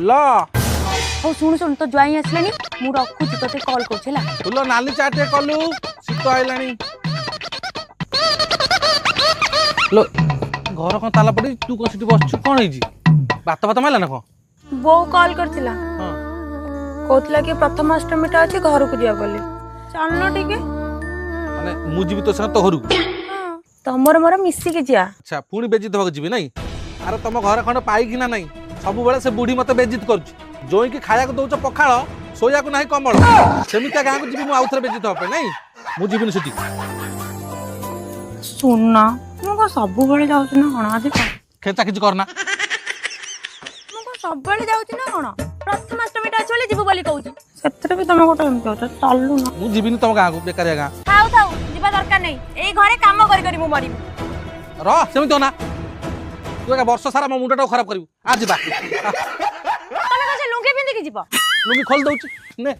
खोल हो शुणु शुणु तो ज्वाई आसलानी मु रखुची तोते कॉल करछला खोल नाली चाटे कलु शीत आइलानी लो घर कौन ताला पड़ी तू कौन सीटी बसछु कौन है जी बात बात मारला ना कौन बो कॉल करथिला हां कहतला कि प्रथमाष्टमीटा अछि घर को जिया बोले चलनो ठीक माने मु जीवी तो संग तो घरु तमर मोर मिसी के जिया अच्छा पुणी बेजित होगा जीवी नहीं अरे तुम घर खंड पाई कि ना नहीं सब बेले से बुढ़ी मत बेजित कर जोई की खाया को दउछ पखाळ सोया को नाही कमल सेमिता गां को जीवी मु आउथरे बेजित होपे नहीं मु जीविन सुती सुनना मु को सब बेले जाउछ ना कोन आज खेता किछ करना मु को सब बेले जाउछ ना कोन प्रथमाष्टमीटा चले जीव बोली कहउछ सेतरे भी तमे गोटे एमती होत चालू ना मु जीविन तुम गां को बेकारिया गां थाउ थाउ जीवा दरकार नहीं एई घरे काम करी करी मु मरी र सेमितो ना तू का वर्ष सारा मो मुंडा खराब करिवु आ जीवा तमे कसे लुंगी पिंदी के जीव लुंगी खोल दउछ ने